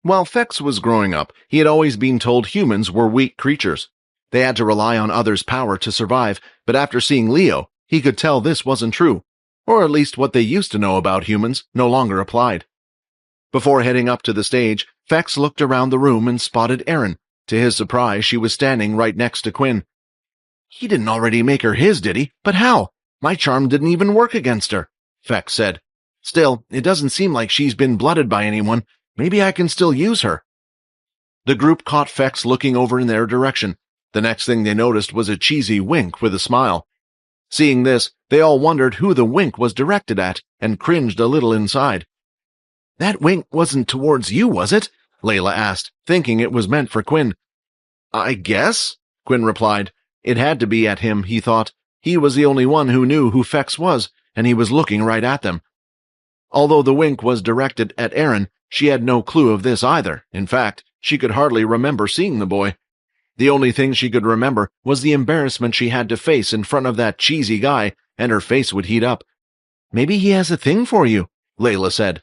While Fex was growing up, he had always been told humans were weak creatures. They had to rely on others' power to survive, but after seeing Leo, he could tell this wasn't true, or at least what they used to know about humans no longer applied. Before heading up to the stage, Fex looked around the room and spotted Erin. To his surprise, she was standing right next to Quinn. "He didn't already make her his, did he? But how? My charm didn't even work against her," Fex said. "Still, it doesn't seem like she's been blooded by anyone. Maybe I can still use her." The group caught Fex looking over in their direction. The next thing they noticed was a cheesy wink with a smile. Seeing this, they all wondered who the wink was directed at, and cringed a little inside. "That wink wasn't towards you, was it?" Layla asked, thinking it was meant for Quinn. "I guess," Quinn replied. It had to be at him, he thought. He was the only one who knew who Fex was, and he was looking right at them. Although the wink was directed at Erin, she had no clue of this either. In fact, she could hardly remember seeing the boy. The only thing she could remember was the embarrassment she had to face in front of that cheesy guy, and her face would heat up. "Maybe he has a thing for you," Layla said.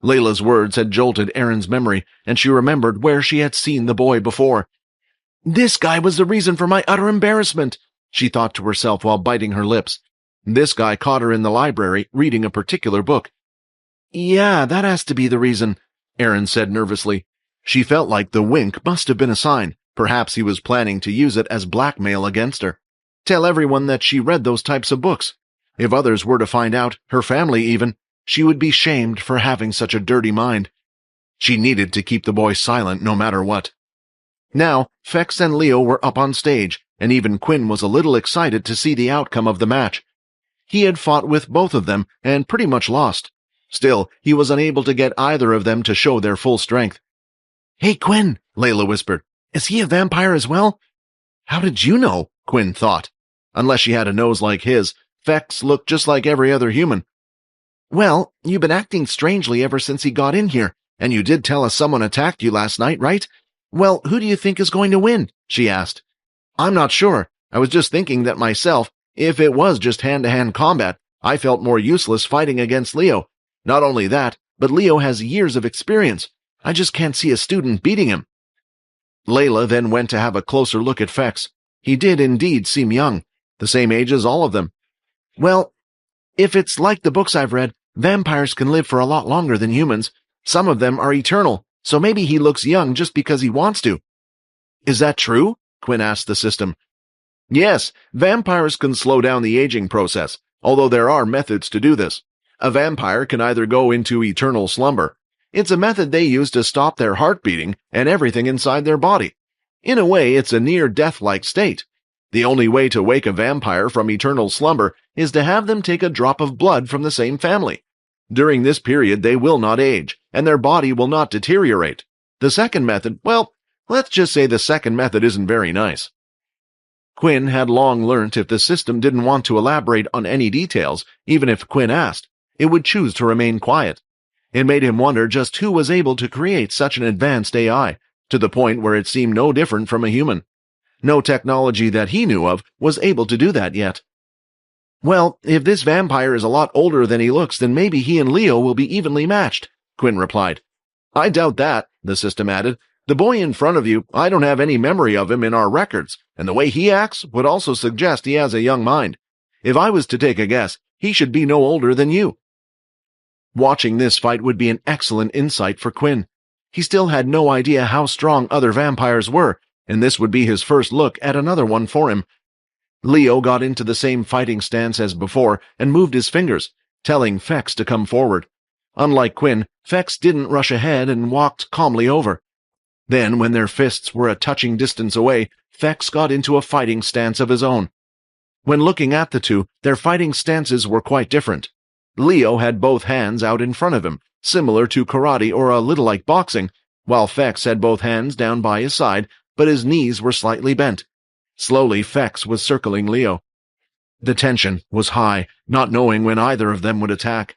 Layla's words had jolted Erin's memory, and she remembered where she had seen the boy before. "This guy was the reason for my utter embarrassment," she thought to herself while biting her lips. This guy caught her in the library reading a particular book. "Yeah, that has to be the reason," Erin said nervously. She felt like the wink must have been a sign. Perhaps he was planning to use it as blackmail against her. Tell everyone that she read those types of books. If others were to find out, her family even, she would be shamed for having such a dirty mind. She needed to keep the boy silent no matter what. Now, Fex and Leo were up on stage, and even Quinn was a little excited to see the outcome of the match. He had fought with both of them and pretty much lost. Still, he was unable to get either of them to show their full strength. "Hey, Quinn," Layla whispered. "Is he a vampire as well?" "How did you know?" Quinn thought. Unless she had a nose like his, Fex looked just like every other human. "Well, you've been acting strangely ever since he got in here, and you did tell us someone attacked you last night, right? Well, who do you think is going to win?" she asked. "I'm not sure. I was just thinking that myself. If it was just hand-to-hand combat, I felt more useless fighting against Leo. Not only that, but Leo has years of experience. I just can't see a student beating him." Layla then went to have a closer look at Fex. He did indeed seem young, the same age as all of them. "Well, if it's like the books I've read, vampires can live for a lot longer than humans. Some of them are eternal, so maybe he looks young just because he wants to." "Is that true?" Quinn asked the system. "Yes, vampires can slow down the aging process, although there are methods to do this. A vampire can either go into eternal slumber. It's a method they use to stop their heart beating and everything inside their body. In a way, it's a near-death-like state. The only way to wake a vampire from eternal slumber is to have them take a drop of blood from the same family. During this period, they will not age, and their body will not deteriorate. The second method, well, let's just say the second method isn't very nice." Quinn had long learnt if the system didn't want to elaborate on any details, even if Quinn asked, it would choose to remain quiet. It made him wonder just who was able to create such an advanced AI, to the point where it seemed no different from a human. No technology that he knew of was able to do that yet. "Well, if this vampire is a lot older than he looks, then maybe he and Leo will be evenly matched," Quinn replied. "I doubt that," the system added. "The boy in front of you, I don't have any memory of him in our records, and the way he acts would also suggest he has a young mind. If I was to take a guess, he should be no older than you." Watching this fight would be an excellent insight for Quinn. He still had no idea how strong other vampires were, and this would be his first look at another one for him. Leo got into the same fighting stance as before and moved his fingers, telling Fex to come forward. Unlike Quinn, Fex didn't rush ahead and walked calmly over. Then, when their fists were a touching distance away, Fex got into a fighting stance of his own. When looking at the two, their fighting stances were quite different. Leo had both hands out in front of him, similar to karate or a little like boxing, while Fex had both hands down by his side, but his knees were slightly bent. Slowly, Fex was circling Leo. The tension was high, not knowing when either of them would attack.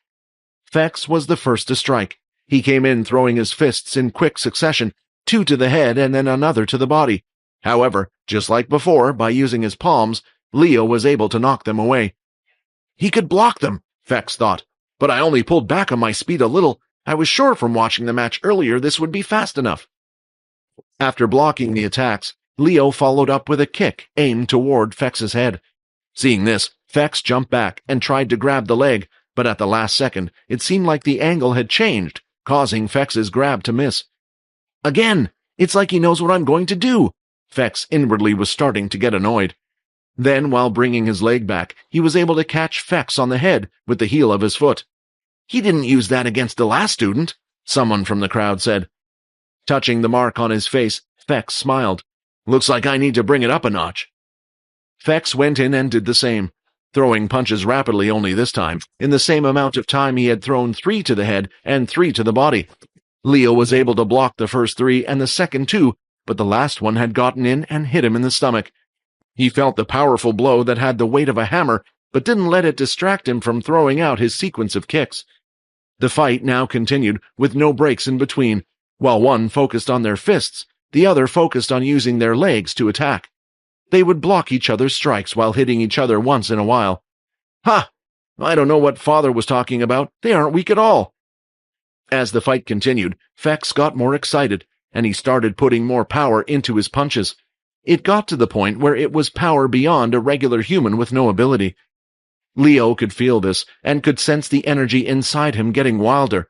Fex was the first to strike. He came in throwing his fists in quick succession, two to the head and then another to the body. However, just like before, by using his palms, Leo was able to knock them away. He could block them, Fex thought, but I only pulled back on my speed a little. I was sure from watching the match earlier this would be fast enough." After blocking the attacks, Leo followed up with a kick aimed toward Fex's head. Seeing this, Fex jumped back and tried to grab the leg, but at the last second, it seemed like the angle had changed, causing Fex's grab to miss. "Again! It's like he knows what I'm going to do!" Fex inwardly was starting to get annoyed. Then, while bringing his leg back, he was able to catch Fex on the head with the heel of his foot. "He didn't use that against the last student," someone from the crowd said. Touching the mark on his face, Fex smiled. "Looks like I need to bring it up a notch." Fex went in and did the same, throwing punches rapidly only this time, in the same amount of time he had thrown 3 to the head and 3 to the body. Leo was able to block the first 3 and the second 2, but the last one had gotten in and hit him in the stomach. He felt the powerful blow that had the weight of a hammer, but didn't let it distract him from throwing out his sequence of kicks. The fight now continued, with no breaks in between. While one focused on their fists, the other focused on using their legs to attack. They would block each other's strikes while hitting each other once in a while. "Ha! I don't know what Father was talking about. They aren't weak at all." As the fight continued, Fex got more excited, and he started putting more power into his punches. It got to the point where it was power beyond a regular human with no ability. Leo could feel this, and could sense the energy inside him getting wilder.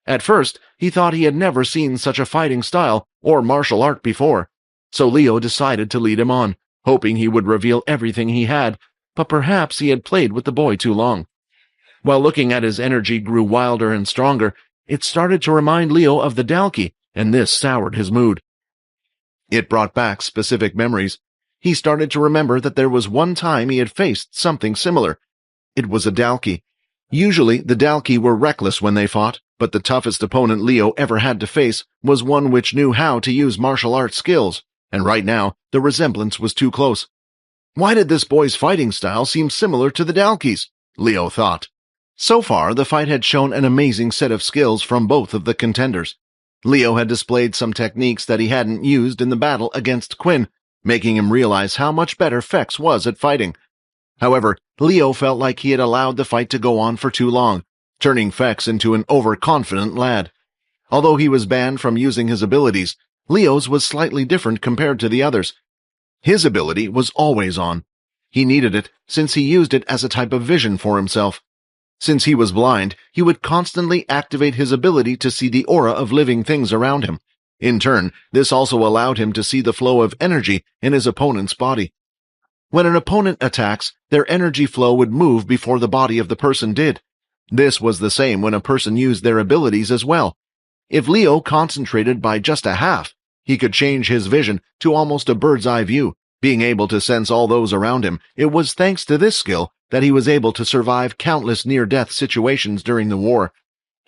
At first, he thought he had never seen such a fighting style or martial art before, so Leo decided to lead him on, hoping he would reveal everything he had, but perhaps he had played with the boy too long. While looking at his energy grew wilder and stronger, it started to remind Leo of the Dalki, and this soured his mood. It brought back specific memories. He started to remember that there was one time he had faced something similar. It was a Dalki. Usually, the Dalki were reckless when they fought, but the toughest opponent Leo ever had to face was one which knew how to use martial arts skills, and right now, the resemblance was too close. Why did this boy's fighting style seem similar to the Dalki's? Leo thought. So far, the fight had shown an amazing set of skills from both of the contenders. Leo had displayed some techniques that he hadn't used in the battle against Quinn, making him realize how much better Fex was at fighting. However, Leo felt like he had allowed the fight to go on for too long, turning Fex into an overconfident lad. Although he was banned from using his abilities, Leo's was slightly different compared to the others. His ability was always on. He needed it since he used it as a type of vision for himself. Since he was blind, he would constantly activate his ability to see the aura of living things around him. In turn, this also allowed him to see the flow of energy in his opponent's body. When an opponent attacks, their energy flow would move before the body of the person did. This was the same when a person used their abilities as well. If Leo concentrated by just a half, he could change his vision to almost a bird's-eye view, being able to sense all those around him. It was thanks to this skill that he was able to survive countless near-death situations during the war.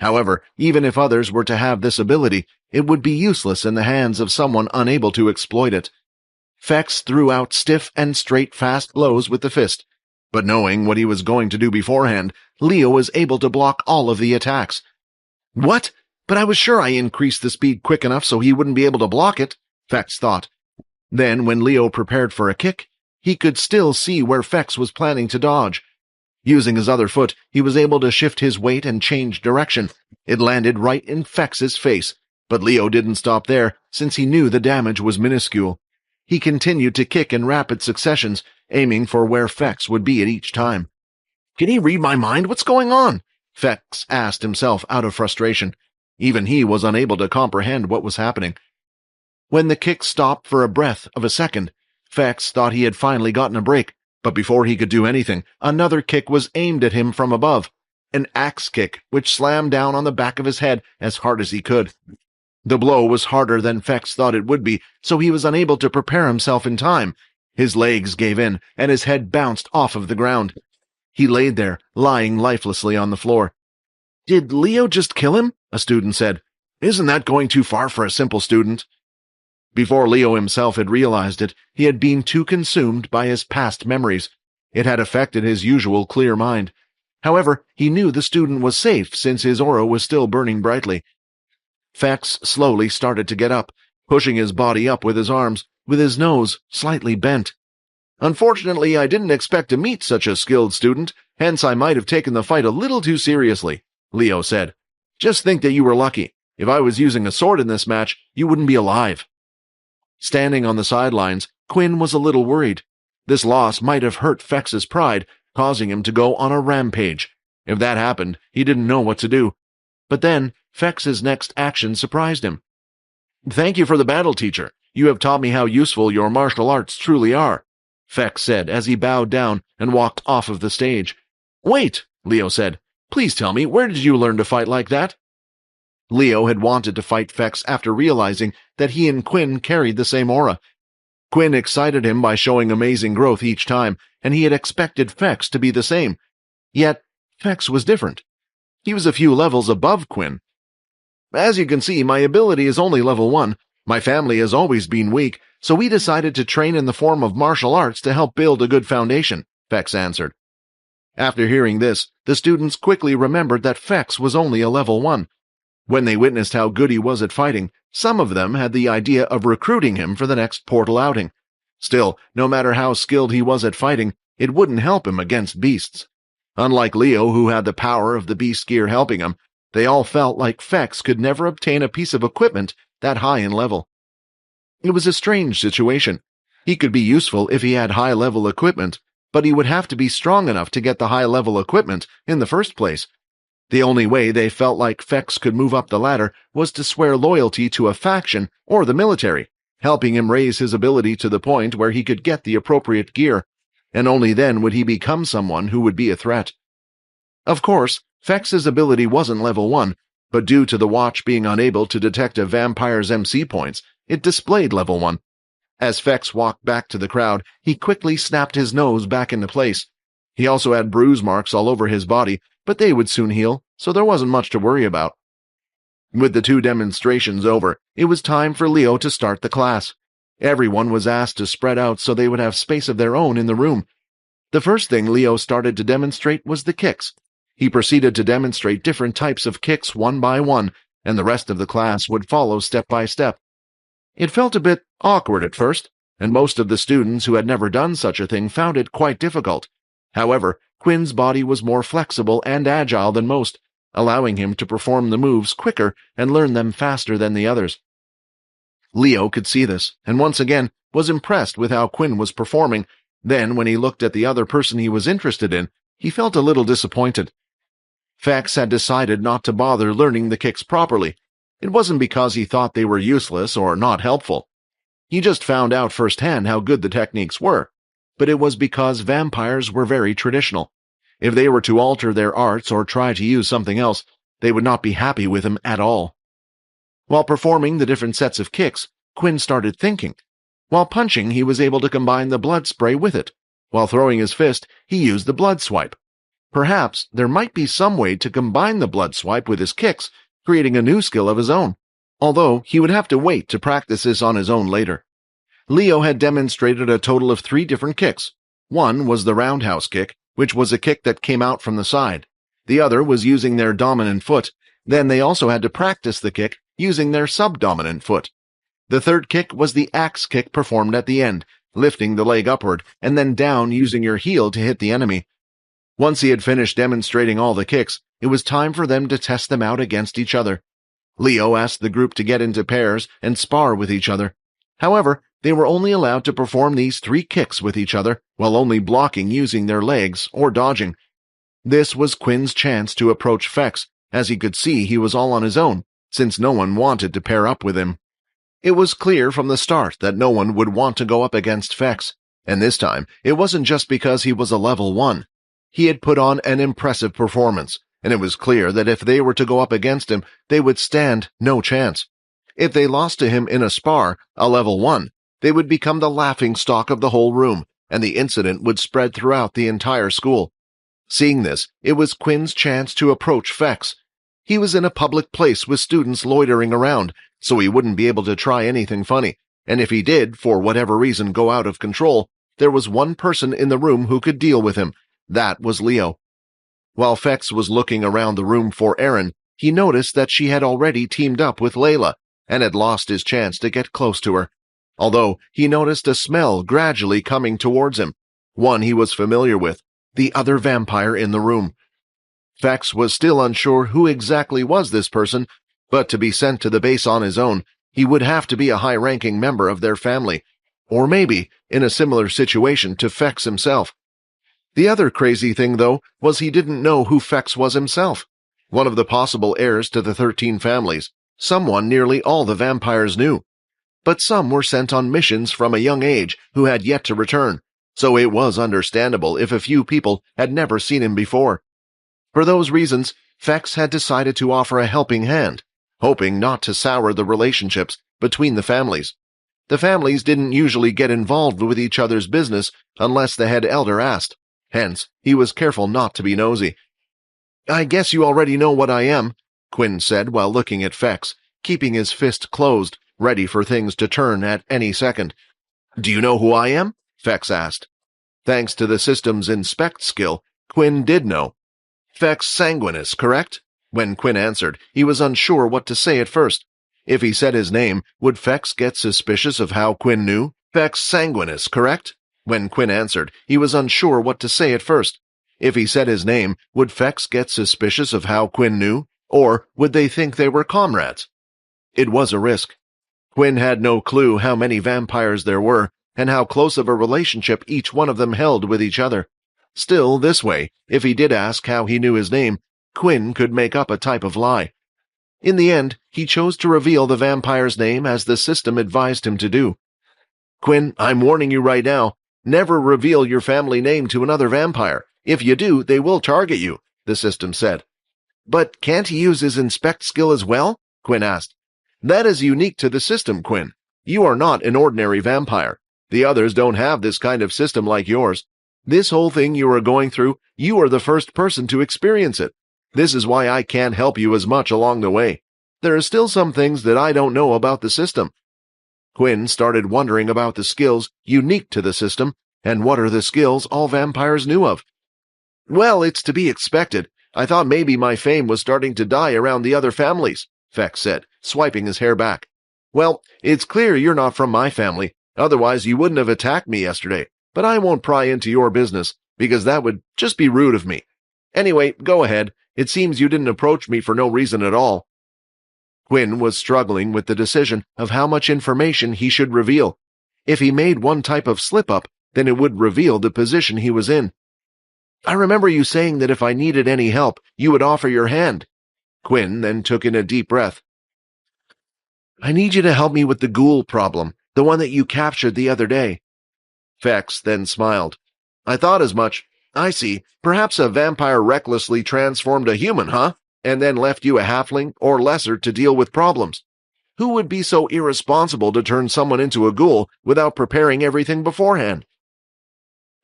However, even if others were to have this ability, it would be useless in the hands of someone unable to exploit it. Fex threw out stiff and straight fast blows with the fist, but knowing what he was going to do beforehand, Leo was able to block all of the attacks. "What? But I was sure I increased the speed quick enough so he wouldn't be able to block it," Fex thought. Then, when Leo prepared for a kick, he could still see where Fex was planning to dodge. Using his other foot, he was able to shift his weight and change direction. It landed right in Fex's face, but Leo didn't stop there, since he knew the damage was minuscule. He continued to kick in rapid successions, aiming for where Fex would be at each time. "Can he read my mind? What's going on?" Fex asked himself out of frustration. Even he was unable to comprehend what was happening. When the kick stopped for a breath of a second, Fex thought he had finally gotten a break, but before he could do anything, another kick was aimed at him from above, an axe kick which slammed down on the back of his head as hard as he could. The blow was harder than Fex thought it would be, so he was unable to prepare himself in time. His legs gave in, and his head bounced off of the ground. He laid there, lying lifelessly on the floor. "Did Leo just kill him?" a student said. "Isn't that going too far for a simple student?" Before Leo himself had realized it, he had been too consumed by his past memories. It had affected his usual clear mind. However, he knew the student was safe since his aura was still burning brightly. Fex slowly started to get up, pushing his body up with his arms, with his nose slightly bent. "Unfortunately, I didn't expect to meet such a skilled student, hence I might have taken the fight a little too seriously," Leo said. Just think that you were lucky. If I was using a sword in this match, you wouldn't be alive." Standing on the sidelines, Quinn was a little worried. This loss might have hurt Fex's pride, causing him to go on a rampage. If that happened, he didn't know what to do. But then, Fex's next action surprised him. "Thank you for the battle, teacher. You have taught me how useful your martial arts truly are," Fex said as he bowed down and walked off of the stage. "Wait," Leo said. "Please tell me, where did you learn to fight like that?" Leo had wanted to fight Fex after realizing that he and Quinn carried the same aura. Quinn excited him by showing amazing growth each time, and he had expected Fex to be the same. Yet, Fex was different. He was a few levels above Quinn. "As you can see, my ability is only level 1. My family has always been weak, so we decided to train in the form of martial arts to help build a good foundation," Fex answered. After hearing this, the students quickly remembered that Fex was only a level 1. When they witnessed how good he was at fighting, some of them had the idea of recruiting him for the next portal outing. Still, no matter how skilled he was at fighting, it wouldn't help him against beasts. Unlike Leo, who had the power of the beast gear helping him, they all felt like Fex could never obtain a piece of equipment that high in level. It was a strange situation. He could be useful if he had high-level equipment, but he would have to be strong enough to get the high-level equipment in the first place. The only way they felt like Fex could move up the ladder was to swear loyalty to a faction or the military, helping him raise his ability to the point where he could get the appropriate gear, and only then would he become someone who would be a threat. Of course, Fex's ability wasn't level 1, but due to the watch being unable to detect a vampire's MC points, it displayed level 1. As Fex walked back to the crowd, he quickly snapped his nose back into place. He also had bruise marks all over his body, but they would soon heal, so there wasn't much to worry about. With the 2 demonstrations over, it was time for Leo to start the class. Everyone was asked to spread out so they would have space of their own in the room. The first thing Leo started to demonstrate was the kicks. He proceeded to demonstrate different types of kicks one by one, and the rest of the class would follow step by step. It felt a bit awkward at first, and most of the students who had never done such a thing found it quite difficult. However, Quinn's body was more flexible and agile than most, allowing him to perform the moves quicker and learn them faster than the others. Leo could see this, and once again was impressed with how Quinn was performing. Then, when he looked at the other person he was interested in, he felt a little disappointed. Fex had decided not to bother learning the kicks properly. It wasn't because he thought they were useless or not helpful. He just found out firsthand how good the techniques were, but it was because vampires were very traditional. If they were to alter their arts or try to use something else, they would not be happy with him at all. While performing the different sets of kicks, Quinn started thinking. While punching, he was able to combine the blood spray with it. While throwing his fist, he used the blood swipe. Perhaps there might be some way to combine the blood swipe with his kicks, creating a new skill of his own, although he would have to wait to practice this on his own later. Leo had demonstrated a total of 3 different kicks. One was the roundhouse kick, which was a kick that came out from the side. The other was using their dominant foot. Then they also had to practice the kick using their subdominant foot. The third kick was the axe kick performed at the end, lifting the leg upward and then down using your heel to hit the enemy. Once he had finished demonstrating all the kicks, it was time for them to test them out against each other. Leo asked the group to get into pairs and spar with each other. However, they were only allowed to perform these 3 kicks with each other, while only blocking using their legs or dodging. This was Quinn's chance to approach Fex, as he could see he was all on his own, since no one wanted to pair up with him. It was clear from the start that no one would want to go up against Fex, and this time it wasn't just because he was a level 1. He had put on an impressive performance, and it was clear that if they were to go up against him, they would stand no chance. If they lost to him in a spar, a level 1, they would become the laughingstock of the whole room, and the incident would spread throughout the entire school. Seeing this, it was Quinn's chance to approach Fex. He was in a public place with students loitering around, so he wouldn't be able to try anything funny, and if he did, for whatever reason, go out of control, there was one person in the room who could deal with him. That was Leo. While Fex was looking around the room for Erin, he noticed that she had already teamed up with Layla, and had lost his chance to get close to her. Although he noticed a smell gradually coming towards him, one he was familiar with, the other vampire in the room. Fex was still unsure who exactly was this person, but to be sent to the base on his own, he would have to be a high-ranking member of their family, or maybe in a similar situation to Fex himself. The other crazy thing, though, was he didn't know who Fex was himself. One of the possible heirs to the 13 families, someone nearly all the vampires knew. But some were sent on missions from a young age who had yet to return, so it was understandable if a few people had never seen him before. For those reasons, Fex had decided to offer a helping hand, hoping not to sour the relationships between the families. The families didn't usually get involved with each other's business unless the head elder asked. Hence, he was careful not to be nosy. "I guess you already know what I am," Quinn said while looking at Fex, keeping his fist closed, ready for things to turn at any second. "Do you know who I am?" Fex asked. Thanks to the system's inspect skill, Quinn did know. "Fex Sanguinus, correct?" When Quinn answered, he was unsure what to say at first. If he said his name, would Fex get suspicious of how Quinn knew? "Fex Sanguinus, correct?" When Quinn answered, he was unsure what to say at first. If he said his name, would Fex get suspicious of how Quinn knew? Or would they think they were comrades? It was a risk. Quinn had no clue how many vampires there were, and how close of a relationship each one of them held with each other. Still, this way, if he did ask how he knew his name, Quinn could make up a type of lie. In the end, he chose to reveal the vampire's name as the system advised him to do. "Quinn, I'm warning you right now. Never reveal your family name to another vampire. If you do, they will target you," the system said. "But can't he use his inspect skill as well?" Quinn asked. "That is unique to the system, Quinn. You are not an ordinary vampire. The others don't have this kind of system like yours. This whole thing you are going through, you are the first person to experience it. This is why I can't help you as much along the way. There are still some things that I don't know about the system." Quinn started wondering about the skills unique to the system, and what are the skills all vampires knew of. "Well, it's to be expected. I thought maybe my fame was starting to die around the other families," Fex said, swiping his hair back. "Well, it's clear you're not from my family, otherwise you wouldn't have attacked me yesterday, but I won't pry into your business, because that would just be rude of me. Anyway, go ahead. It seems you didn't approach me for no reason at all." Quinn was struggling with the decision of how much information he should reveal. If he made one type of slip-up, then it would reveal the position he was in. "I remember you saying that if I needed any help, you would offer your hand." Quinn then took in a deep breath. "I need you to help me with the ghoul problem, the one that you captured the other day." Fex then smiled. "I thought as much. I see. Perhaps a vampire recklessly transformed a human, huh? And then left you a halfling or lesser to deal with problems. Who would be so irresponsible to turn someone into a ghoul without preparing everything beforehand?"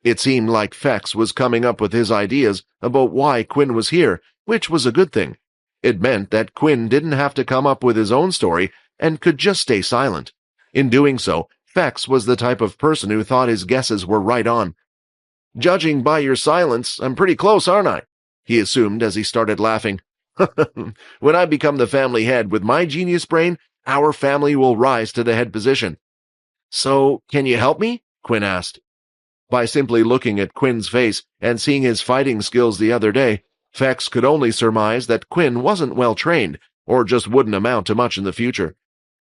It seemed like Fex was coming up with his ideas about why Quinn was here, which was a good thing. It meant that Quinn didn't have to come up with his own story and could just stay silent. In doing so, Fex was the type of person who thought his guesses were right on. "Judging by your silence, I'm pretty close, aren't I?" he assumed as he started laughing. "When I become the family head with my genius brain, our family will rise to the head position." "So, can you help me?" Quinn asked. By simply looking at Quinn's face and seeing his fighting skills the other day, Fex could only surmise that Quinn wasn't well trained, or just wouldn't amount to much in the future.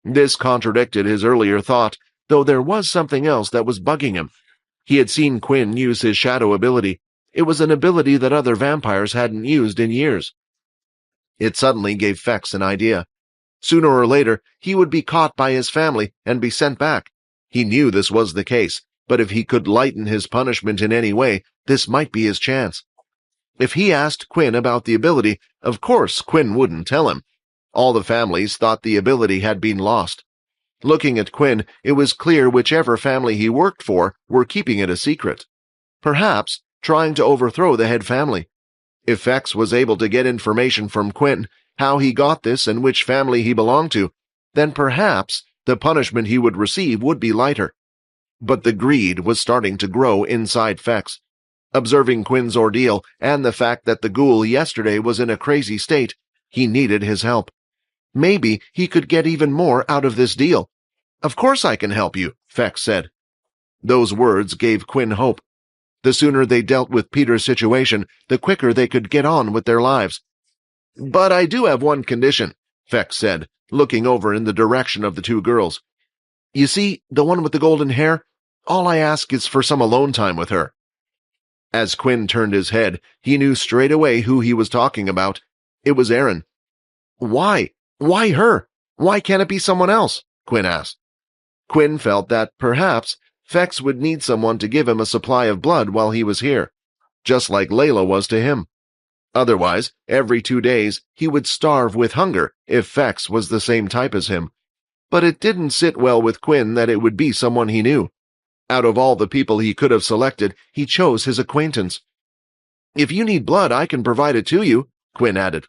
This contradicted his earlier thought, though there was something else that was bugging him. He had seen Quinn use his shadow ability. It was an ability that other vampires hadn't used in years. It suddenly gave Fex an idea. Sooner or later, he would be caught by his family and be sent back. He knew this was the case, but if he could lighten his punishment in any way, this might be his chance. If he asked Quinn about the ability, of course Quinn wouldn't tell him. All the families thought the ability had been lost. Looking at Quinn, it was clear whichever family he worked for were keeping it a secret. Perhaps trying to overthrow the head family. If Fex was able to get information from Quinn, how he got this and which family he belonged to, then perhaps the punishment he would receive would be lighter. But the greed was starting to grow inside Fex. Observing Quinn's ordeal and the fact that the ghoul yesterday was in a crazy state, he needed his help. Maybe he could get even more out of this deal. "Of course I can help you," Fex said. Those words gave Quinn hope. The sooner they dealt with Peter's situation, the quicker they could get on with their lives. "But I do have one condition," Fex said, looking over in the direction of the two girls. "You see, the one with the golden hair? All I ask is for some alone time with her." As Quinn turned his head, he knew straight away who he was talking about. It was Erin. "Why? Why her? Why can't it be someone else?" Quinn asked. Quinn felt that, perhaps, Fex would need someone to give him a supply of blood while he was here, just like Layla was to him. Otherwise, every 2 days, he would starve with hunger if Fex was the same type as him. But it didn't sit well with Quinn that it would be someone he knew. Out of all the people he could have selected, he chose his acquaintance. "If you need blood, I can provide it to you," Quinn added.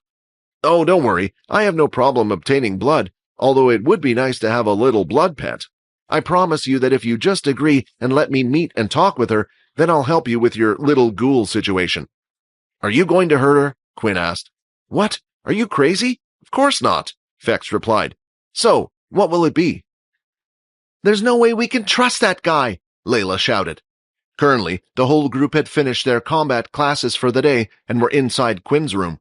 "Oh, don't worry, I have no problem obtaining blood, although it would be nice to have a little blood pet. I promise you that if you just agree and let me meet and talk with her, then I'll help you with your little ghoul situation." "Are you going to hurt her?" Quinn asked. "What? Are you crazy? Of course not," Fex replied. "So, what will it be?" "There's no way we can trust that guy," Layla shouted. Currently, the whole group had finished their combat classes for the day and were inside Quinn's room.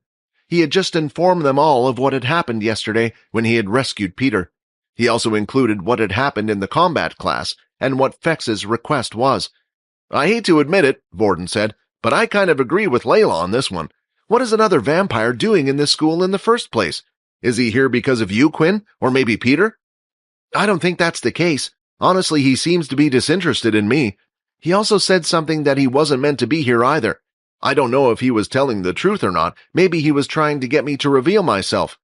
He had just informed them all of what had happened yesterday when he had rescued Peter. He also included what had happened in the combat class and what Fex's request was. "I hate to admit it," Vorden said, "but I kind of agree with Layla on this one. What is another vampire doing in this school in the first place? Is he here because of you, Quinn, or maybe Peter?" "I don't think that's the case. Honestly, he seems to be disinterested in me. He also said something that he wasn't meant to be here either. I don't know if he was telling the truth or not. Maybe he was trying to get me to reveal myself."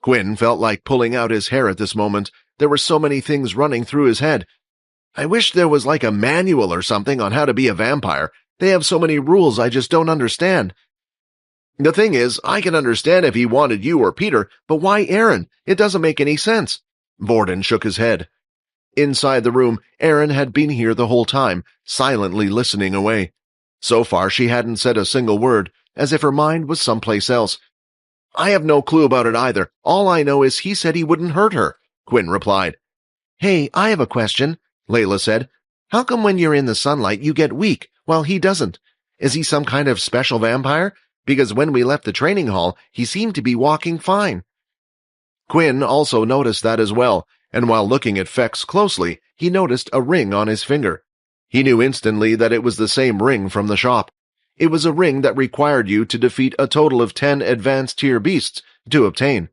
Quinn felt like pulling out his hair at this moment. There were so many things running through his head. "I wish there was like a manual or something on how to be a vampire. They have so many rules I just don't understand." "The thing is, I can understand if he wanted you or Peter, but why Erin? It doesn't make any sense." Vorden shook his head. Inside the room, Erin had been here the whole time, silently listening away. So far, she hadn't said a single word, as if her mind was someplace else. "I have no clue about it either. All I know is he said he wouldn't hurt her," Quinn replied. "Hey, I have a question," Layla said. "How come when you're in the sunlight you get weak, while he doesn't? Is he some kind of special vampire? Because when we left the training hall, he seemed to be walking fine." Quinn also noticed that as well, and while looking at Fex closely, he noticed a ring on his finger. He knew instantly that it was the same ring from the shop. It was a ring that required you to defeat a total of 10 advanced tier beasts to obtain.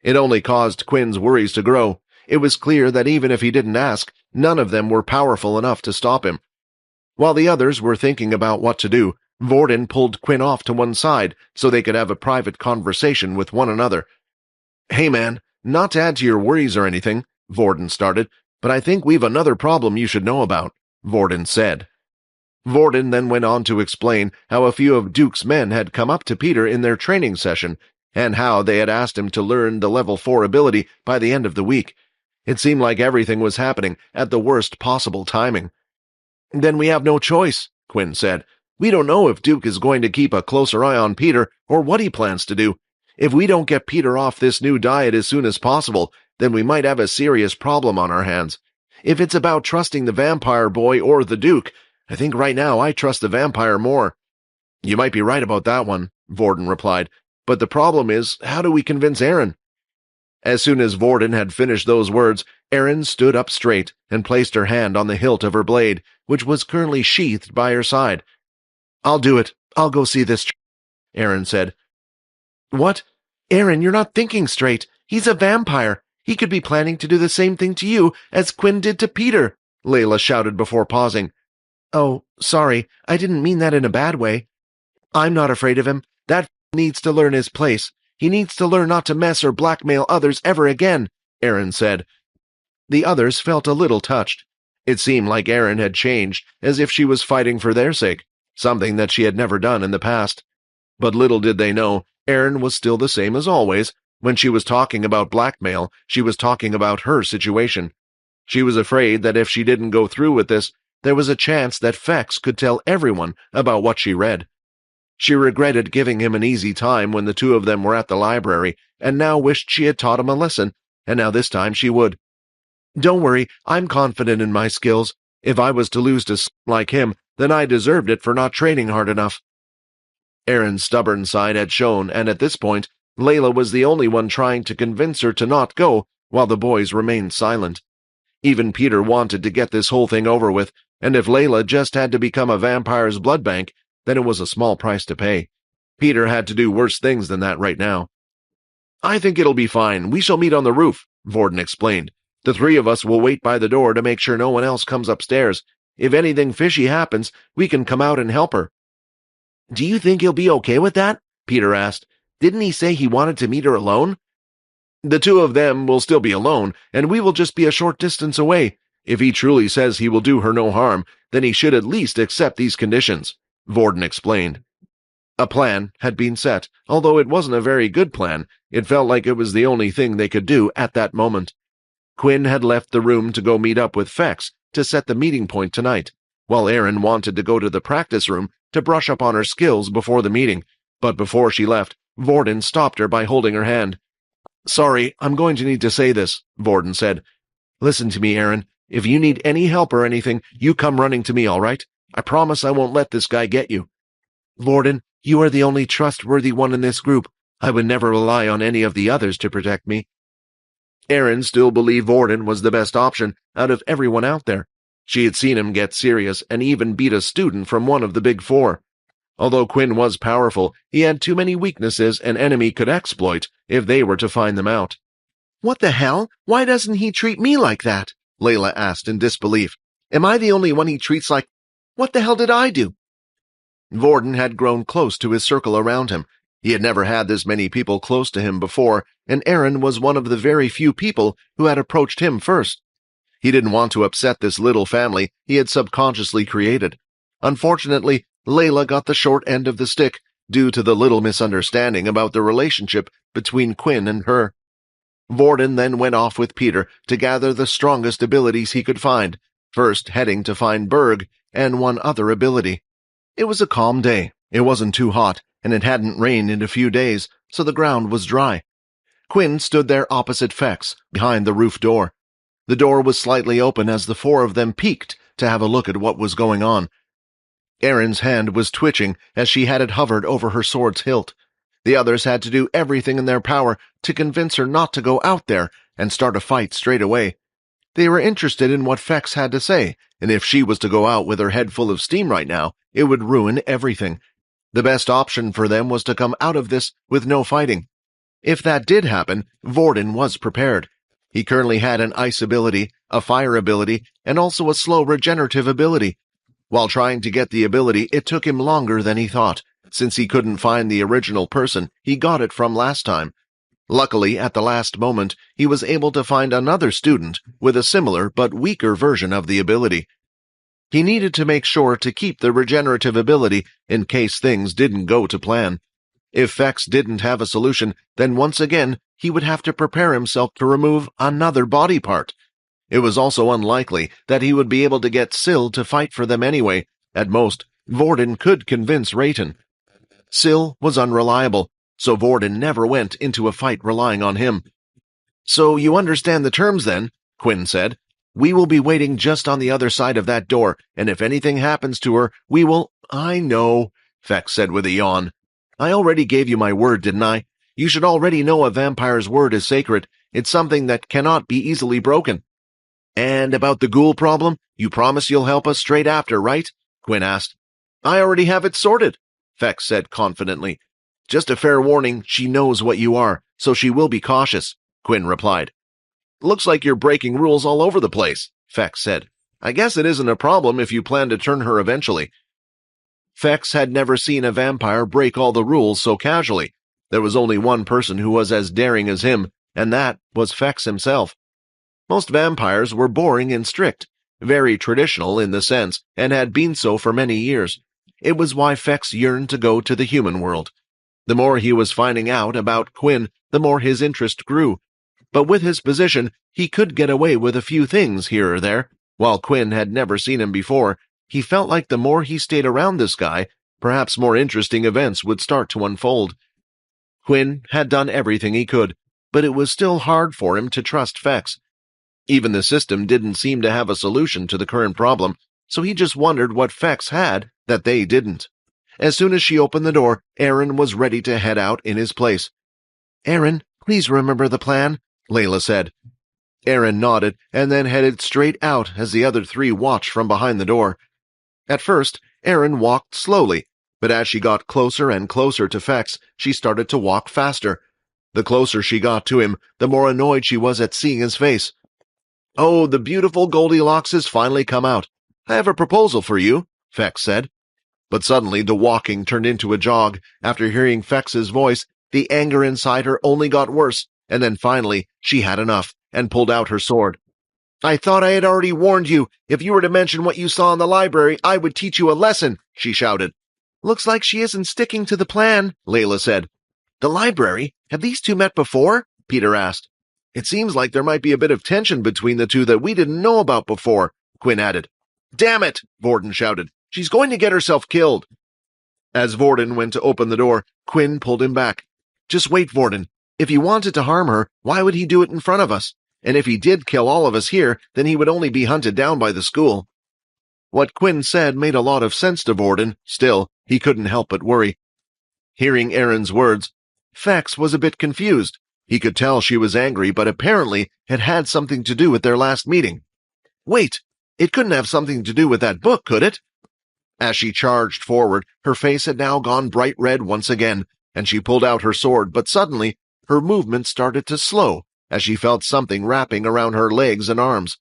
It only caused Quinn's worries to grow. It was clear that even if he didn't ask, none of them were powerful enough to stop him. While the others were thinking about what to do, Vorden pulled Quinn off to one side so they could have a private conversation with one another. "Hey man, not to add to your worries or anything," Vorden started, "but I think we've another problem you should know about," Vorden said. Vorden then went on to explain how a few of Duke's men had come up to Peter in their training session, and how they had asked him to learn the level 4 ability by the end of the week. It seemed like everything was happening at the worst possible timing. "Then we have no choice," Quinn said. "We don't know if Duke is going to keep a closer eye on Peter or what he plans to do. If we don't get Peter off this new diet as soon as possible, then we might have a serious problem on our hands. If it's about trusting the vampire boy or the Duke, I think right now I trust the vampire more." "You might be right about that one," Vorden replied. "But the problem is, how do we convince Erin?" As soon as Vorden had finished those words, Erin stood up straight and placed her hand on the hilt of her blade, which was currently sheathed by her side. "I'll do it. I'll go see this," Erin said. "What? Erin, you're not thinking straight. He's a vampire. He could be planning to do the same thing to you as Quinn did to Peter," Layla shouted before pausing. "Oh, sorry, I didn't mean that in a bad way. I'm not afraid of him. That needs to learn his place. He needs to learn not to mess or blackmail others ever again," Erin said. The others felt a little touched. It seemed like Erin had changed, as if she was fighting for their sake, something that she had never done in the past. But little did they know, Erin was still the same as always. When she was talking about blackmail, she was talking about her situation. She was afraid that if she didn't go through with this, there was a chance that Fex could tell everyone about what she read. She regretted giving him an easy time when the two of them were at the library, and now wished she had taught him a lesson, and now this time she would. "Don't worry, I'm confident in my skills. If I was to lose to like him, then I deserved it for not training hard enough." Erin's stubborn side had shown, and at this point, Layla was the only one trying to convince her to not go, while the boys remained silent. Even Peter wanted to get this whole thing over with, and if Layla just had to become a vampire's blood bank, then it was a small price to pay. Peter had to do worse things than that right now. "I think it'll be fine. We shall meet on the roof," Vorden explained. "The three of us will wait by the door to make sure no one else comes upstairs. If anything fishy happens, we can come out and help her." "Do you think he'll be okay with that?" Peter asked. "Didn't he say he wanted to meet her alone?" "The two of them will still be alone, and we will just be a short distance away. If he truly says he will do her no harm, then he should at least accept these conditions," Vorden explained. A plan had been set, although it wasn't a very good plan. It felt like it was the only thing they could do at that moment. Quinn had left the room to go meet up with Fex to set the meeting point tonight, while Erin wanted to go to the practice room to brush up on her skills before the meeting. But before she left, Vorden stopped her by holding her hand. "Sorry, I'm going to need to say this," Vorden said. "Listen to me, Erin. If you need any help or anything, you come running to me, all right? I promise I won't let this guy get you." "Vorden, you are the only trustworthy one in this group. I would never rely on any of the others to protect me." Erin still believed Vorden was the best option out of everyone out there. She had seen him get serious and even beat a student from one of the Big Four. Although Quinn was powerful, he had too many weaknesses an enemy could exploit if they were to find them out. "What the hell? Why doesn't he treat me like that?" Layla asked in disbelief. "Am I the only one he treats like... What the hell did I do?" Vorden had grown close to his circle around him. He had never had this many people close to him before, and Erin was one of the very few people who had approached him first. He didn't want to upset this little family he had subconsciously created. Unfortunately, Layla got the short end of the stick due to the little misunderstanding about the relationship between Quinn and her. Vorden then went off with Peter to gather the strongest abilities he could find, first heading to find Berg and one other ability. It was a calm day. It wasn't too hot, and it hadn't rained in a few days, so the ground was dry. Quinn stood there opposite Fex, behind the roof door. The door was slightly open as the four of them peeked to have a look at what was going on. Erin's hand was twitching as she had it hovered over her sword's hilt. The others had to do everything in their power to convince her not to go out there and start a fight straight away. They were interested in what Fex had to say, and if she was to go out with her head full of steam right now, it would ruin everything. The best option for them was to come out of this with no fighting. If that did happen, Vorden was prepared. He currently had an ice ability, a fire ability, and also a slow regenerative ability. While trying to get the ability, it took him longer than he thought, since he couldn't find the original person he got it from last time. Luckily, at the last moment, he was able to find another student with a similar but weaker version of the ability. He needed to make sure to keep the regenerative ability in case things didn't go to plan. If Fex didn't have a solution, then once again he would have to prepare himself to remove another body part. It was also unlikely that he would be able to get Syl to fight for them anyway. At most, Vorden could convince Rayton. Syl was unreliable, so Vorden never went into a fight relying on him. "So you understand the terms then?" Quinn said. "We will be waiting just on the other side of that door, and if anything happens to her, we will—" "I know," Fex said with a yawn. "I already gave you my word, didn't I? You should already know a vampire's word is sacred. It's something that cannot be easily broken." "And about the ghoul problem, you promise you'll help us straight after, right?" Quinn asked. "I already have it sorted," Fex said confidently. "Just a fair warning, she knows what you are, so she will be cautious," Quinn replied. "Looks like you're breaking rules all over the place," Fex said. "I guess it isn't a problem if you plan to turn her eventually." Fex had never seen a vampire break all the rules so casually. There was only one person who was as daring as him, and that was Fex himself. Most vampires were boring and strict, very traditional in the sense, and had been so for many years. It was why Fex yearned to go to the human world. The more he was finding out about Quinn, the more his interest grew. But with his position, he could get away with a few things here or there. While Quinn had never seen him before, he felt like the more he stayed around this guy, perhaps more interesting events would start to unfold. Quinn had done everything he could, but it was still hard for him to trust Fex. Even the system didn't seem to have a solution to the current problem. so he just wondered what Fex had that they didn't. As soon as she opened the door, Erin was ready to head out in his place. "Erin, please remember the plan," Layla said. Erin nodded and then headed straight out as the other three watched from behind the door. At first, Erin walked slowly, but as she got closer and closer to Fex, she started to walk faster. The closer she got to him, the more annoyed she was at seeing his face. "Oh, the beautiful Goldilocks has finally come out. I have a proposal for you," Fex said. But suddenly the walking turned into a jog. After hearing Fex's voice, the anger inside her only got worse, and then finally she had enough and pulled out her sword. "I thought I had already warned you. If you were to mention what you saw in the library, I would teach you a lesson," she shouted. "Looks like she isn't sticking to the plan," Layla said. "The library? Have these two met before?" Peter asked. "It seems like there might be a bit of tension between the two that we didn't know about before," Quinn added. "Damn it!" Vorden shouted. "She's going to get herself killed." As Vorden went to open the door, Quinn pulled him back. "Just wait, Vorden. If he wanted to harm her, why would he do it in front of us? And if he did kill all of us here, then he would only be hunted down by the school." What Quinn said made a lot of sense to Vorden. Still, he couldn't help but worry. Hearing Erin's words, Fex was a bit confused. He could tell she was angry, but apparently it had something to do with their last meeting. Wait, it couldn't have something to do with that book, could it? As she charged forward, her face had now gone bright red once again, and she pulled out her sword, but suddenly her movement started to slow as she felt something wrapping around her legs and arms.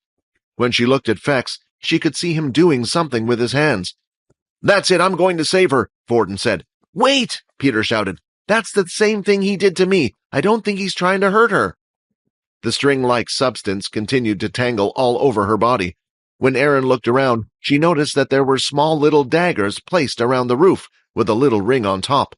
When she looked at Fex, she could see him doing something with his hands. "That's it, I'm going to save her," Vorden said. "Wait!" Peter shouted. "That's the same thing he did to me. I don't think he's trying to hurt her." The string-like substance continued to tangle all over her body. When Erin looked around, she noticed that there were small little daggers placed around the roof, with a little ring on top.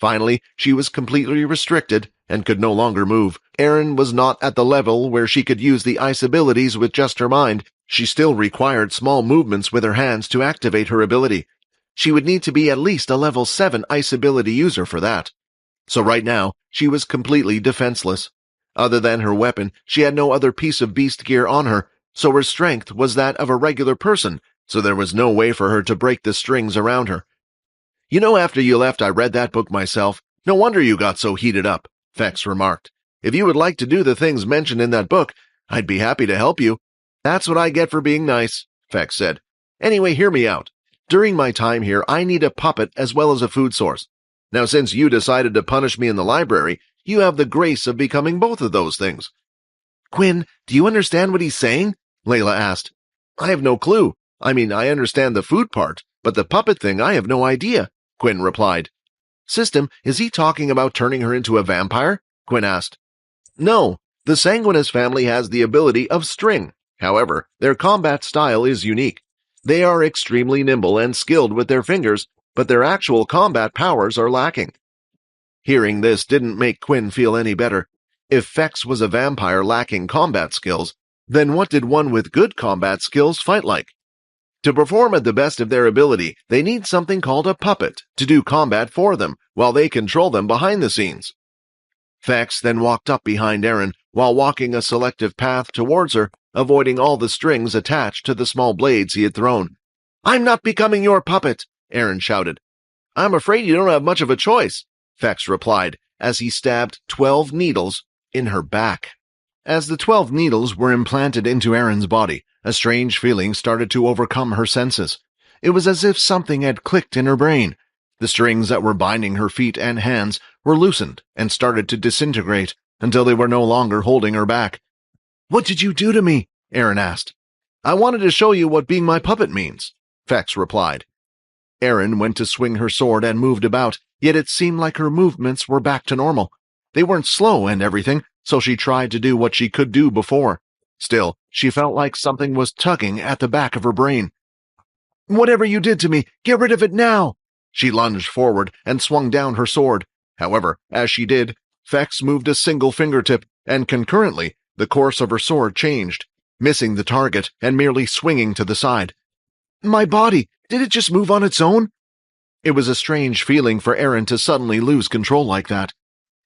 Finally, she was completely restricted and could no longer move. Erin was not at the level where she could use the ice abilities with just her mind. She still required small movements with her hands to activate her ability. She would need to be at least a level 7 ice ability user for that. So right now, she was completely defenseless. Other than her weapon, she had no other piece of beast gear on her, so her strength was that of a regular person, so there was no way for her to break the strings around her. "You know, after you left, I read that book myself. No wonder you got so heated up," Fex remarked. "If you would like to do the things mentioned in that book, I'd be happy to help you." "That's what I get for being nice," Fex said. "Anyway, hear me out. During my time here, I need a puppet as well as a food source. Now, since you decided to punish me in the library, you have the grace of becoming both of those things." "Quinn, do you understand what he's saying?" Layla asked. "I have no clue. I mean, I understand the food part, but the puppet thing I have no idea," Quinn replied. "System, is he talking about turning her into a vampire?" Quinn asked. "No, the Sanguinus family has the ability of string. However, their combat style is unique. They are extremely nimble and skilled with their fingers, but their actual combat powers are lacking." Hearing this didn't make Quinn feel any better. If Fex was a vampire lacking combat skills, then what did one with good combat skills fight like? To perform at the best of their ability, they need something called a puppet to do combat for them, while they control them behind the scenes. Fex then walked up behind Erin, while walking a selective path towards her, avoiding all the strings attached to the small blades he had thrown. "I'm not becoming your puppet," Erin shouted. "I'm afraid you don't have much of a choice," Fex replied, as he stabbed 12 needles in her back. As the 12 needles were implanted into Erin's body, a strange feeling started to overcome her senses. It was as if something had clicked in her brain. The strings that were binding her feet and hands were loosened and started to disintegrate until they were no longer holding her back. "What did you do to me?" Erin asked. "I wanted to show you what being my puppet means," Fex replied. Erin went to swing her sword and moved about, yet it seemed like her movements were back to normal. They weren't slow and everything, so she tried to do what she could do before. Still, she felt like something was tugging at the back of her brain. "Whatever you did to me, get rid of it now!" She lunged forward and swung down her sword. However, as she did, Fex moved a single fingertip, and concurrently, the course of her sword changed, missing the target and merely swinging to the side. "My body! Did it just move on its own?" It was a strange feeling for Erin to suddenly lose control like that.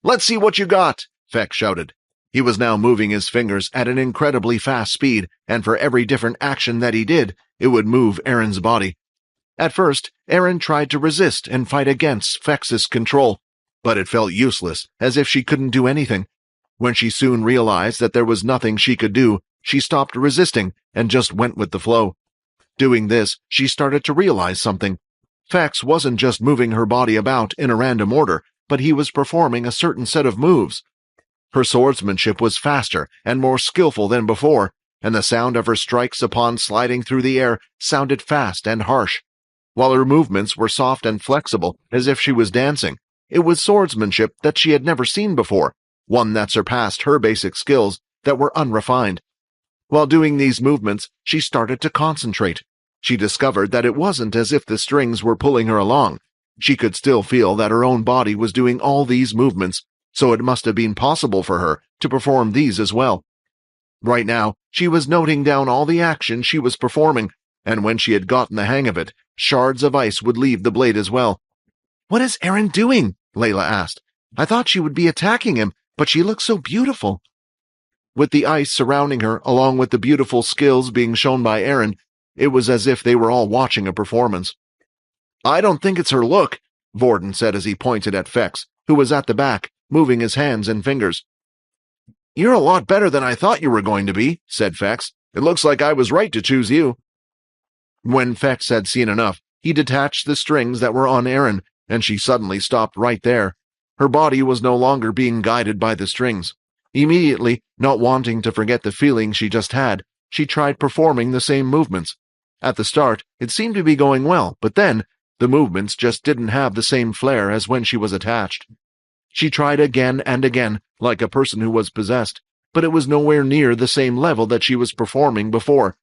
"Let's see what you got!" Fex shouted. He was now moving his fingers at an incredibly fast speed, and for every different action that he did, It would move Erin's body. At first, Erin tried to resist and fight against Fex's control, but it felt useless, as if she couldn't do anything. When she soon realized that there was nothing she could do, she stopped resisting and just went with the flow. Doing this, she started to realize something. Fex wasn't just moving her body about in a random order, but he was performing a certain set of moves. Her swordsmanship was faster and more skillful than before, and the sound of her strikes upon sliding through the air sounded fast and harsh. While her movements were soft and flexible, as if she was dancing, it was swordsmanship that she had never seen before, one that surpassed her basic skills that were unrefined. While doing these movements, she started to concentrate. She discovered that it wasn't as if the strings were pulling her along. She could still feel that her own body was doing all these movements, so it must have been possible for her to perform these as well. Right now, she was noting down all the action she was performing, and when she had gotten the hang of it, shards of ice would leave the blade as well. "What is Erin doing?" Layla asked. "I thought she would be attacking him, but she looks so beautiful." With the ice surrounding her, along with the beautiful skills being shown by Erin, it was as if they were all watching a performance. "I don't think it's her look," Vorden said as he pointed at Fex, who was at the back, moving his hands and fingers. "You're a lot better than I thought you were going to be," said Fex. "It looks like I was right to choose you." When Fex had seen enough, he detached the strings that were on Erin, and she suddenly stopped right there. Her body was no longer being guided by the strings. Immediately, not wanting to forget the feeling she just had, she tried performing the same movements. At the start, it seemed to be going well, but then, the movements just didn't have the same flair as when she was attached. She tried again and again, like a person who was possessed, but it was nowhere near the same level that she was performing before.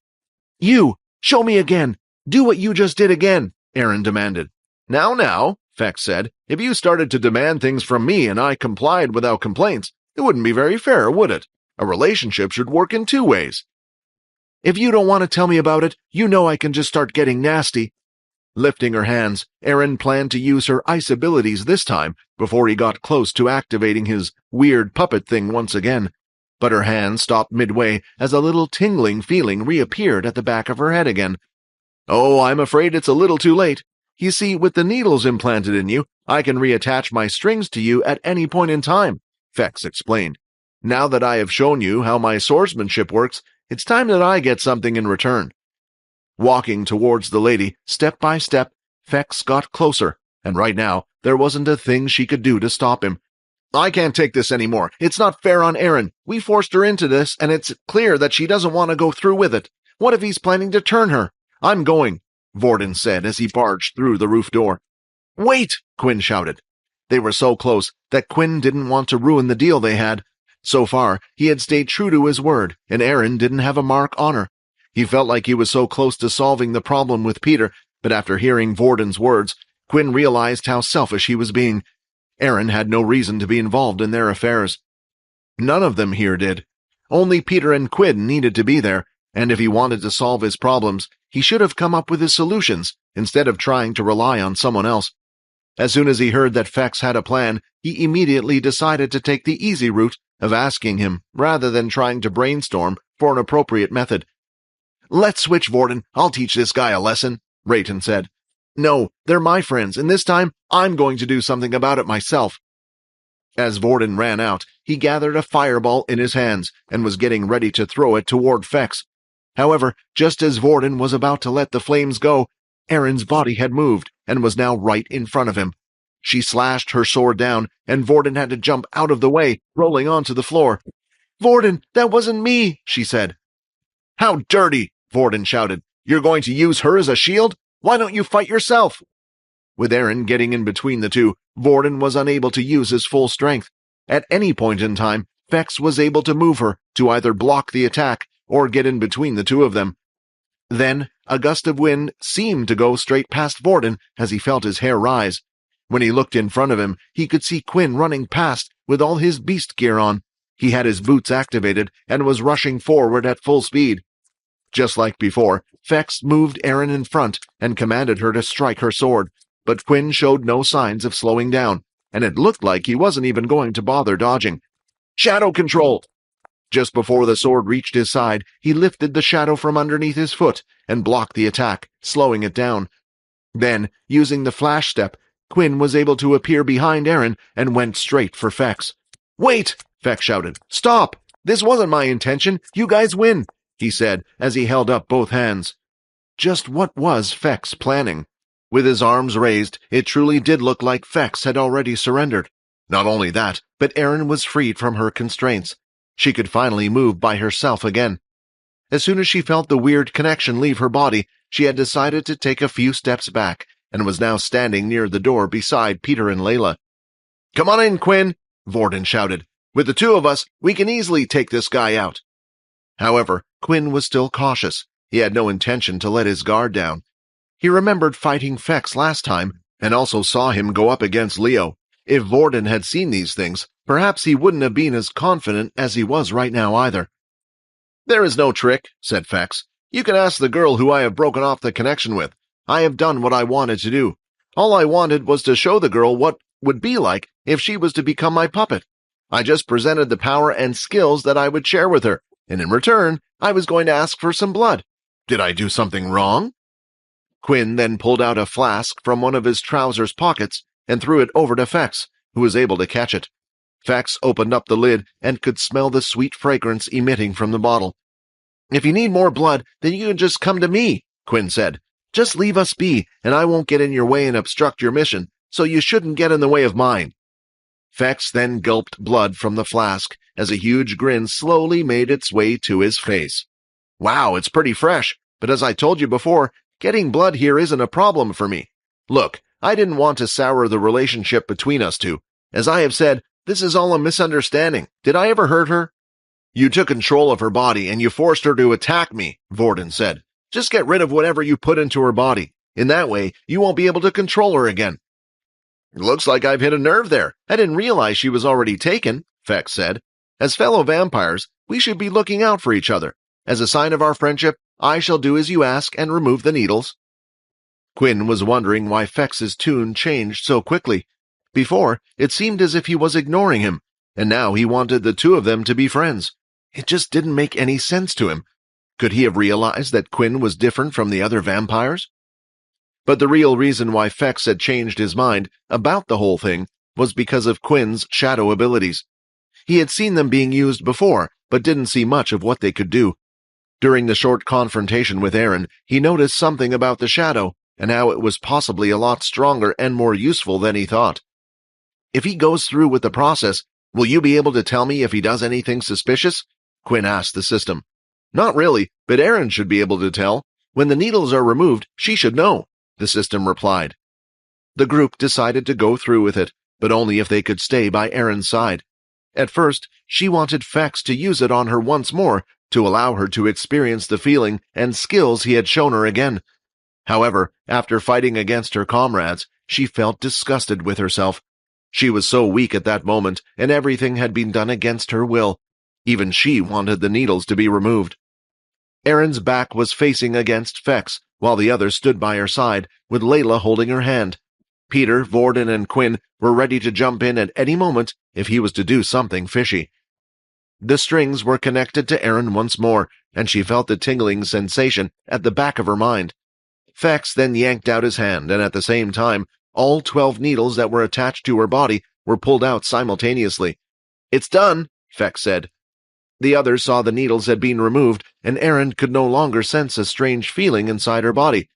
"You! Show me again! Do what you just did again!" Erin demanded. Now, Fex said, "if you started to demand things from me and I complied without complaints, it wouldn't be very fair, would it? A relationship should work in two ways." "If you don't want to tell me about it, you know I can just start getting nasty." Lifting her hands, Erin planned to use her ice abilities this time before he got close to activating his weird puppet thing once again. But her hand stopped midway as a little tingling feeling reappeared at the back of her head again. "Oh, I'm afraid it's a little too late. You see, with the needles implanted in you, I can reattach my strings to you at any point in time," Fex explained. "Now that I have shown you how my swordsmanship works, it's time that I get something in return." Walking towards the lady, step by step, Fex got closer, and right now, there wasn't a thing she could do to stop him. "I can't take this anymore. It's not fair on Erin. We forced her into this, and it's clear that she doesn't want to go through with it. What if he's planning to turn her? I'm going," Vorden said as he barged through the roof door. "Wait!" Quinn shouted. They were so close that Quinn didn't want to ruin the deal they had. So far, he had stayed true to his word, and Erin didn't have a mark on her. He felt like he was so close to solving the problem with Peter, but after hearing Vorden's words, Quinn realized how selfish he was being. Erin had no reason to be involved in their affairs. None of them here did. Only Peter and Quinn needed to be there, and if he wanted to solve his problems, he should have come up with his solutions, instead of trying to rely on someone else. As soon as he heard that Fex had a plan, he immediately decided to take the easy route of asking him, rather than trying to brainstorm for an appropriate method. "Let's switch, Vorden. I'll teach this guy a lesson," Rayton said. "No, they're my friends, and this time I'm going to do something about it myself." As Vorden ran out, he gathered a fireball in his hands and was getting ready to throw it toward Fex. However, just as Vorden was about to let the flames go, Erin's body had moved and was now right in front of him. She slashed her sword down, and Vorden had to jump out of the way, rolling onto the floor. "Vorden, that wasn't me," she said. "How dirty!" Vorden shouted. "You're going to use her as a shield? Why don't you fight yourself?" With Erin getting in between the two, Vorden was unable to use his full strength. At any point in time, Fex was able to move her to either block the attack or get in between the two of them. Then, a gust of wind seemed to go straight past Vorden as he felt his hair rise. When he looked in front of him, he could see Quinn running past with all his beast gear on. He had his boots activated and was rushing forward at full speed. Just like before, Fex moved Erin in front and commanded her to strike her sword, but Quinn showed no signs of slowing down, and it looked like he wasn't even going to bother dodging. "Shadow control!" Just before the sword reached his side, he lifted the shadow from underneath his foot and blocked the attack, slowing it down. Then, using the flash step, Quinn was able to appear behind Erin and went straight for Fex. "Wait!" Fex shouted. "Stop! This wasn't my intention. You guys win," he said as he held up both hands. Just what was Fex planning? With his arms raised, it truly did look like Fex had already surrendered. Not only that, but Erin was freed from her constraints. She could finally move by herself again. As soon as she felt the weird connection leave her body, she had decided to take a few steps back, and was now standing near the door beside Peter and Layla. "Come on in, Quinn," Vorden shouted. "With the two of us, we can easily take this guy out." However, Quinn was still cautious. He had no intention to let his guard down. He remembered fighting Fex last time, and also saw him go up against Leo. If Vorden had seen these things, perhaps he wouldn't have been as confident as he was right now either. "There is no trick," said Fex. "You can ask the girl who I have broken off the connection with. I have done what I wanted to do. All I wanted was to show the girl what would be like if she was to become my puppet. I just presented the power and skills that I would share with her, and in return, I was going to ask for some blood. Did I do something wrong?" Quinn then pulled out a flask from one of his trousers pockets and threw it over to Fex, who was able to catch it. Fex opened up the lid and could smell the sweet fragrance emitting from the bottle. "If you need more blood, then you can just come to me," Quinn said. "Just leave us be, and I won't get in your way and obstruct your mission, so you shouldn't get in the way of mine." Fex then gulped blood from the flask as a huge grin slowly made its way to his face. "Wow, it's pretty fresh, but as I told you before, getting blood here isn't a problem for me. Look, I didn't want to sour the relationship between us two. As I have said, this is all a misunderstanding. Did I ever hurt her?" "You took control of her body and you forced her to attack me," Vorden said. "Just get rid of whatever you put into her body. In that way, you won't be able to control her again." "It looks like I've hit a nerve there. I didn't realize she was already taken," Fex said. "As fellow vampires, we should be looking out for each other. As a sign of our friendship, I shall do as you ask and remove the needles." Quinn was wondering why Fex's tune changed so quickly. Before, it seemed as if he was ignoring him, and now he wanted the two of them to be friends. It just didn't make any sense to him. Could he have realized that Quinn was different from the other vampires? But the real reason why Fex had changed his mind about the whole thing was because of Quinn's shadow abilities. He had seen them being used before, but didn't see much of what they could do. During the short confrontation with Erin, he noticed something about the shadow, and how it was possibly a lot stronger and more useful than he thought. "If he goes through with the process, will you be able to tell me if he does anything suspicious?" Quinn asked the system. "Not really, but Erin should be able to tell. When the needles are removed, she should know," the system replied. The group decided to go through with it, but only if they could stay by Erin's side. At first, she wanted Fex to use it on her once more to allow her to experience the feeling and skills he had shown her again. However, after fighting against her comrades, she felt disgusted with herself. She was so weak at that moment, and everything had been done against her will. Even she wanted the needles to be removed. Erin's back was facing against Fex, while the others stood by her side, with Layla holding her hand. Peter, Vorden, and Quinn were ready to jump in at any moment if he was to do something fishy. The strings were connected to Erin once more, and she felt the tingling sensation at the back of her mind. Fex then yanked out his hand, and at the same time, all 12 needles that were attached to her body were pulled out simultaneously. "It's done," Fex said. The others saw the needles had been removed, and Erin could no longer sense a strange feeling inside her body.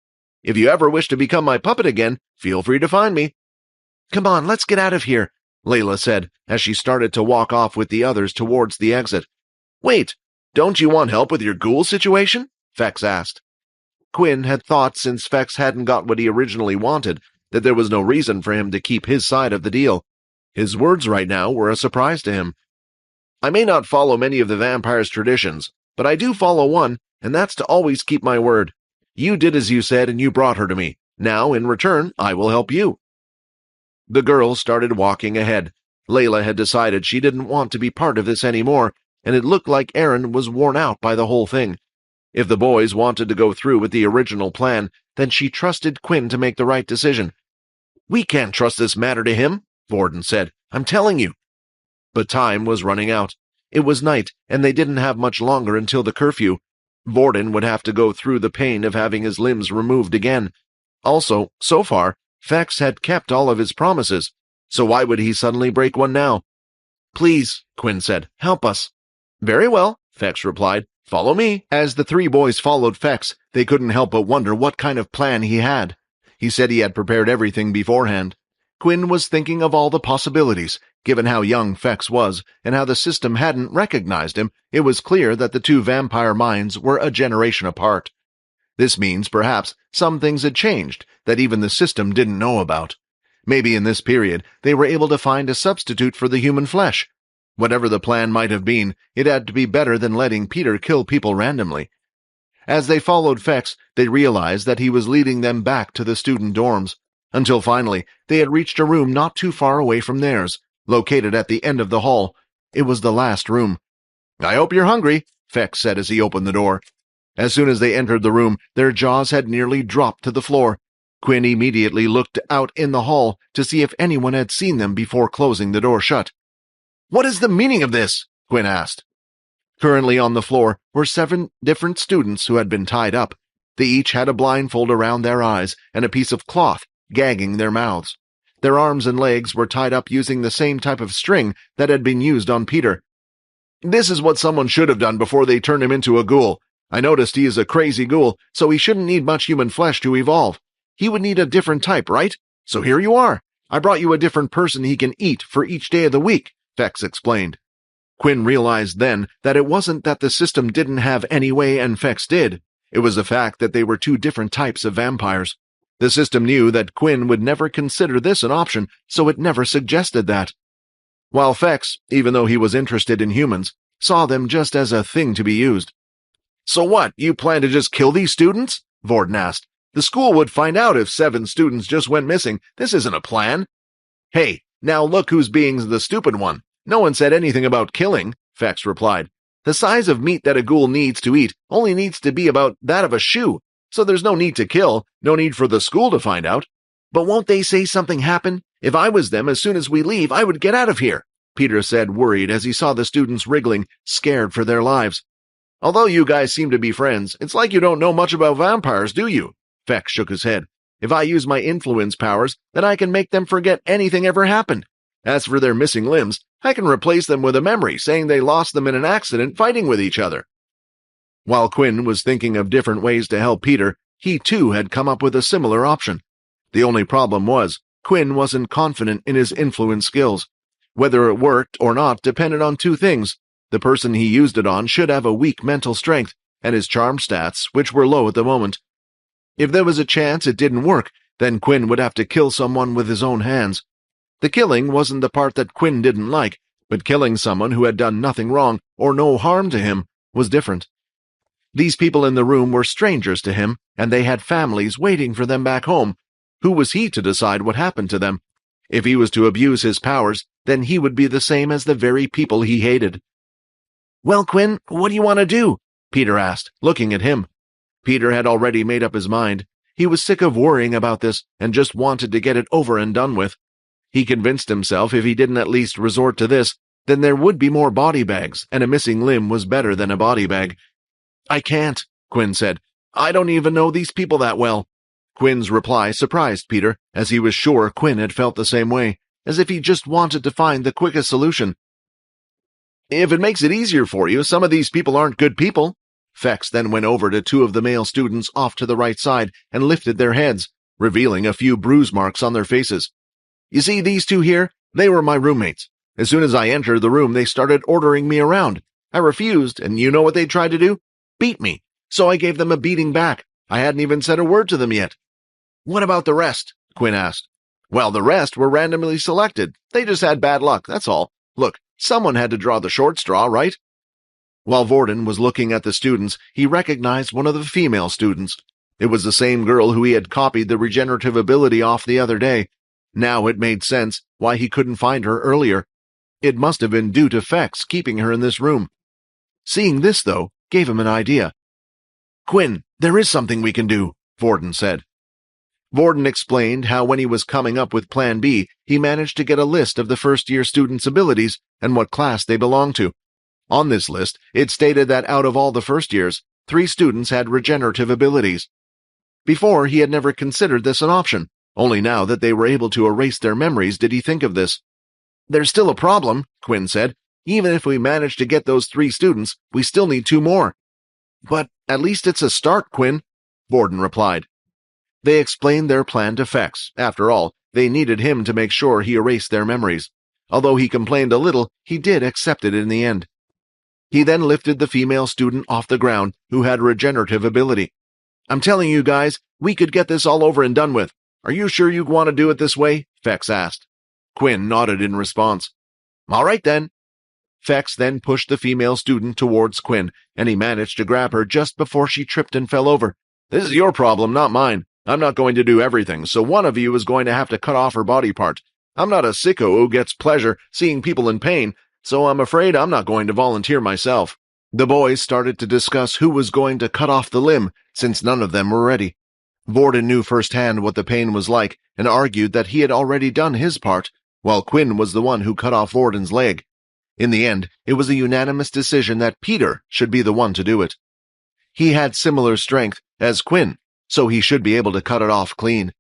"If you ever wish to become my puppet again, feel free to find me." "Come on, let's get out of here," Layla said, as she started to walk off with the others towards the exit. "Wait, don't you want help with your ghoul situation?" Fex asked. Quinn had thought, since Fex hadn't got what he originally wanted, that there was no reason for him to keep his side of the deal. His words right now were a surprise to him. "I may not follow many of the vampire's traditions, but I do follow one, and that's to always keep my word. You did as you said, and you brought her to me. Now, in return, I will help you." The girl started walking ahead. Layla had decided she didn't want to be part of this anymore, and it looked like Erin was worn out by the whole thing. If the boys wanted to go through with the original plan, then she trusted Quinn to make the right decision. "We can't trust this matter to him," Vorden said. "I'm telling you." But time was running out. It was night, and they didn't have much longer until the curfew. Vorden would have to go through the pain of having his limbs removed again. Also, so far, Fex had kept all of his promises, so why would he suddenly break one now? Please, Quinn said, help us. Very well, Fex replied. Follow me. As the three boys followed Fex, they couldn't help but wonder what kind of plan he had. He said he had prepared everything beforehand. Quinn was thinking of all the possibilities. Given how young Fex was, and how the system hadn't recognized him, it was clear that the two vampire minds were a generation apart. This means, perhaps, some things had changed that even the system didn't know about. Maybe in this period, they were able to find a substitute for the human flesh. Whatever the plan might have been, it had to be better than letting Peter kill people randomly. As they followed Fex, they realized that he was leading them back to the student dorms, until finally they had reached a room not too far away from theirs, located at the end of the hall. It was the last room. I hope you're hungry, Fex said as he opened the door. As soon as they entered the room, their jaws had nearly dropped to the floor. Quinn immediately looked out in the hall to see if anyone had seen them before closing the door shut. What is the meaning of this? Quinn asked. Currently on the floor were 7 different students who had been tied up. They each had a blindfold around their eyes and a piece of cloth gagging their mouths. Their arms and legs were tied up using the same type of string that had been used on Peter. This is what someone should have done before they turned him into a ghoul. I noticed he is a crazy ghoul, so he shouldn't need much human flesh to evolve. He would need a different type, right? So here you are. I brought you a different person he can eat for each day of the week, Fex explained. Quinn realized then that it wasn't that the system didn't have any way and Fex did. It was the fact that they were 2 different types of vampires. The system knew that Quinn would never consider this an option, so it never suggested that. While Fex, even though he was interested in humans, saw them just as a thing to be used. So what, you plan to just kill these students? Vorden asked. The school would find out if 7 students just went missing. This isn't a plan. Hey, now look who's being the stupid one. No one said anything about killing, Fex replied. The size of meat that a ghoul needs to eat only needs to be about that of a shoe, so there's no need to kill, no need for the school to find out. But won't they say something happened? If I was them, as soon as we leave, I would get out of here, Peter said, worried as he saw the students wriggling, scared for their lives. Although you guys seem to be friends, it's like you don't know much about vampires, do you? Fex shook his head. If I use my influence powers, then I can make them forget anything ever happened. As for their missing limbs, I can replace them with a memory saying they lost them in an accident fighting with each other. While Quinn was thinking of different ways to help Peter, he too had come up with a similar option. The only problem was, Quinn wasn't confident in his influence skills. Whether it worked or not depended on 2 things. The person he used it on should have a weak mental strength, and his charm stats, which were low at the moment. If there was a chance it didn't work, then Quinn would have to kill someone with his own hands. The killing wasn't the part that Quinn didn't like, but killing someone who had done nothing wrong or no harm to him was different. These people in the room were strangers to him, and they had families waiting for them back home. Who was he to decide what happened to them? If he was to abuse his powers, then he would be the same as the very people he hated. Well, Quinn, what do you want to do? Peter asked, looking at him. Peter had already made up his mind. He was sick of worrying about this and just wanted to get it over and done with. He convinced himself if he didn't at least resort to this, then there would be more body bags, and a missing limb was better than a body bag. I can't, Quinn said. I don't even know these people that well. Quinn's reply surprised Peter, as he was sure Quinn had felt the same way, as if he just wanted to find the quickest solution. If it makes it easier for you, some of these people aren't good people. Fex then went over to 2 of the male students off to the right side and lifted their heads, revealing a few bruise marks on their faces. You see these 2 here? They were my roommates. As soon as I entered the room, they started ordering me around. I refused, and you know what they tried to do? Beat me. So I gave them a beating back. I hadn't even said a word to them yet. What about the rest? Quinn asked. Well, the rest were randomly selected. They just had bad luck, that's all. Look, someone had to draw the short straw, right? While Vorden was looking at the students, he recognized one of the female students. It was the same girl who he had copied the regenerative ability off the other day. Now it made sense why he couldn't find her earlier. It must have been due to Fex keeping her in this room. Seeing this, though, gave him an idea. Quinn, there is something we can do, Vorden said. Vorden explained how when he was coming up with Plan B, he managed to get a list of the first-year students' abilities and what class they belonged to. On this list, it stated that out of all the first years, 3 students had regenerative abilities. Before, he had never considered this an option. Only now that they were able to erase their memories did he think of this. "There's still a problem," Quinn said. "Even if we manage to get those 3 students, we still need 2 more." "But at least it's a start, Quinn," Vorden replied. They explained their plan to Fex. After all, they needed him to make sure he erased their memories. Although he complained a little, he did accept it in the end. He then lifted the female student off the ground, who had regenerative ability. "I'm telling you guys, we could get this all over and done with. Are you sure you want to do it this way?" Fex asked. Quinn nodded in response. "All right then." Fex then pushed the female student towards Quinn, and he managed to grab her just before she tripped and fell over. "This is your problem, not mine. I'm not going to do everything, so one of you is going to have to cut off her body part. I'm not a sicko who gets pleasure seeing people in pain, so I'm afraid I'm not going to volunteer myself." The boys started to discuss who was going to cut off the limb, since none of them were ready. Vorden knew firsthand what the pain was like, and argued that he had already done his part, while Quinn was the one who cut off Vorden's leg. In the end, it was a unanimous decision that Peter should be the one to do it. He had similar strength as Quinn, so he should be able to cut it off clean.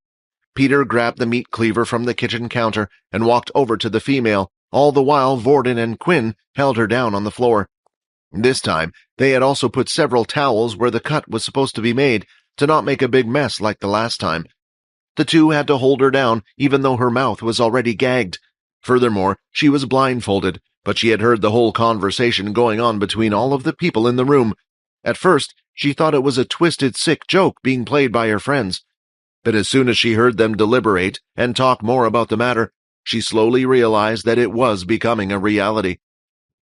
Peter grabbed the meat cleaver from the kitchen counter and walked over to the female, all the while Vorden and Quinn held her down on the floor. This time, they had also put several towels where the cut was supposed to be made, to not make a big mess like the last time. The two had to hold her down, even though her mouth was already gagged. Furthermore, she was blindfolded, but she had heard the whole conversation going on between all of the people in the room. At first, she thought it was a twisted, sick joke being played by her friends. But as soon as she heard them deliberate and talk more about the matter, she slowly realized that it was becoming a reality.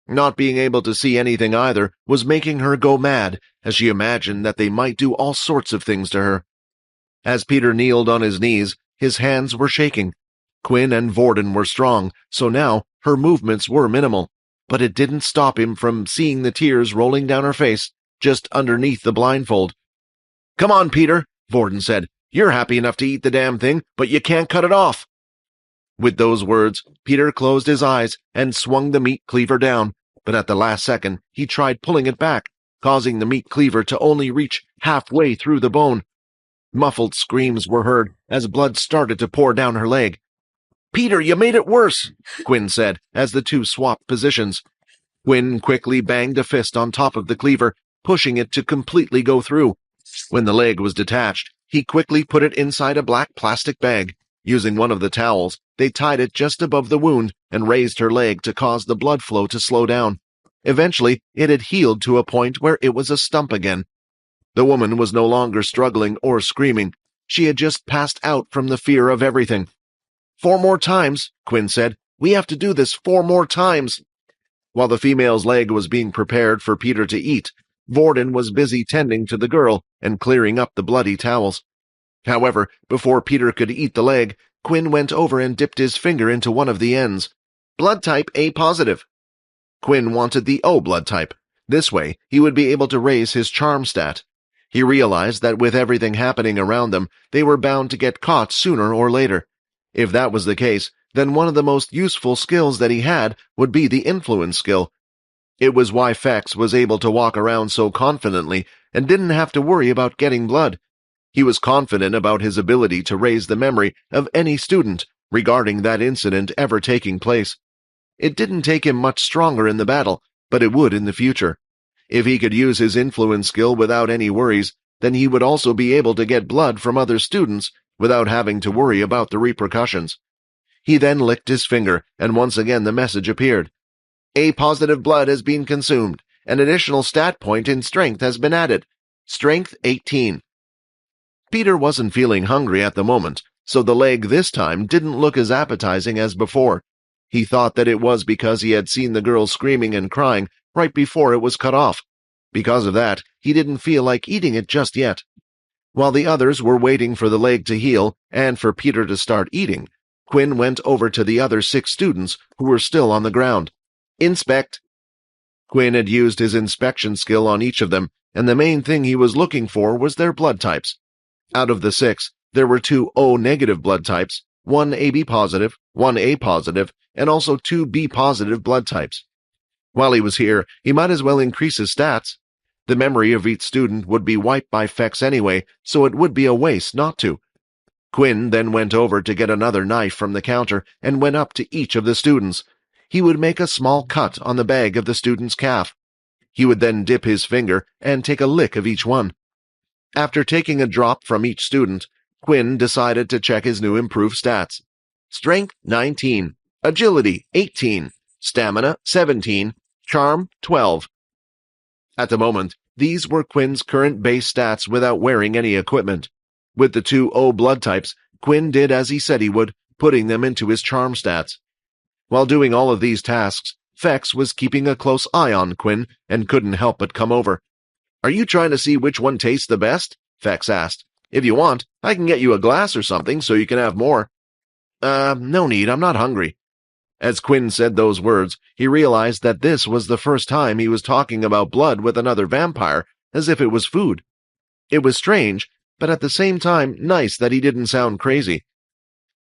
Not being able to see anything either was making her go mad, as she imagined that they might do all sorts of things to her. As Peter kneeled on his knees, his hands were shaking. Quinn and Vorden were strong, so now her movements were minimal, but it didn't stop him from seeing the tears rolling down her face, just underneath the blindfold. "Come on, Peter," Vorden said. "You're happy enough to eat the damn thing, but you can't cut it off." With those words, Peter closed his eyes and swung the meat cleaver down, but at the last second, he tried pulling it back, causing the meat cleaver to only reach halfway through the bone. Muffled screams were heard as blood started to pour down her leg. "Peter, you made it worse," Quinn said, as the two swapped positions. Quinn quickly banged a fist on top of the cleaver, pushing it to completely go through. When the leg was detached, he quickly put it inside a black plastic bag. Using one of the towels, they tied it just above the wound and raised her leg to cause the blood flow to slow down. Eventually, it had healed to a point where it was a stump again. The woman was no longer struggling or screaming. She had just passed out from the fear of everything. "4 more times," Quinn said. "We have to do this 4 more times." While the female's leg was being prepared for Peter to eat, Vorden was busy tending to the girl and clearing up the bloody towels. However, before Peter could eat the leg, Quinn went over and dipped his finger into one of the ends. "Blood type A positive." Quinn wanted the O blood type. This way, he would be able to raise his charm stat. He realized that with everything happening around them, they were bound to get caught sooner or later. If that was the case, then one of the most useful skills that he had would be the influence skill. It was why Fex was able to walk around so confidently and didn't have to worry about getting blood. He was confident about his ability to raise the memory of any student regarding that incident ever taking place. It didn't take him much stronger in the battle, but it would in the future. If he could use his influence skill without any worries, then he would also be able to get blood from other students without having to worry about the repercussions. He then licked his finger, and once again the message appeared. "A-positive blood has been consumed. An additional stat point in strength has been added. Strength 18. Peter wasn't feeling hungry at the moment, so the leg this time didn't look as appetizing as before. He thought that it was because he had seen the girl screaming and crying right before it was cut off. Because of that, he didn't feel like eating it just yet. While the others were waiting for the leg to heal and for Peter to start eating, Quinn went over to the other 6 students who were still on the ground. "Inspect." Quinn had used his inspection skill on each of them, and the main thing he was looking for was their blood types. Out of the 6, there were 2 O-negative blood types, 1 AB positive, 1 A positive, and also 2 B positive blood types. While he was here, he might as well increase his stats. The memory of each student would be wiped by Fex anyway, so it would be a waste not to. Quinn then went over to get another knife from the counter and went up to each of the students. He would make a small cut on the bag of the student's calf. He would then dip his finger and take a lick of each one. After taking a drop from each student, Quinn decided to check his new improved stats. Strength 19, Agility 18, Stamina 17, Charm 12. At the moment, these were Quinn's current base stats without wearing any equipment. With the two O blood types, Quinn did as he said he would, putting them into his charm stats. While doing all of these tasks, Fex was keeping a close eye on Quinn and couldn't help but come over. "Are you trying to see which one tastes the best?" Fex asked. "If you want, I can get you a glass or something so you can have more." No need, I'm not hungry." As Quinn said those words, he realized that this was the first time he was talking about blood with another vampire, as if it was food. It was strange, but at the same time nice that he didn't sound crazy.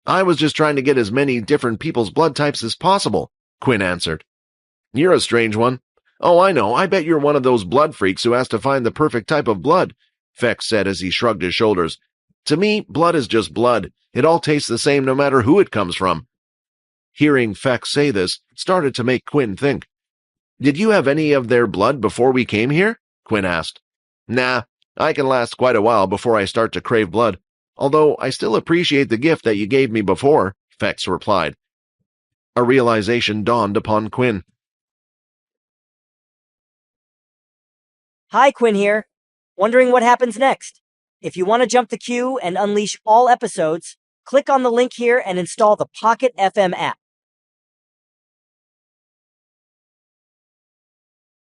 "I was just trying to get as many different people's blood types as possible," Quinn answered. "You're a strange one." "Oh, I know, I bet you're one of those blood freaks who has to find the perfect type of blood," Fex said as he shrugged his shoulders. "To me, blood is just blood. It all tastes the same no matter who it comes from." Hearing Fex say this started to make Quinn think. "Did you have any of their blood before we came here?" Quinn asked. "Nah, I can last quite a while before I start to crave blood. Although I still appreciate the gift that you gave me before," Fex replied. A realization dawned upon Quinn. Hi, Quinn here. Wondering what happens next? If you want to jump the queue and unleash all episodes, click on the link here and install the Pocket FM app.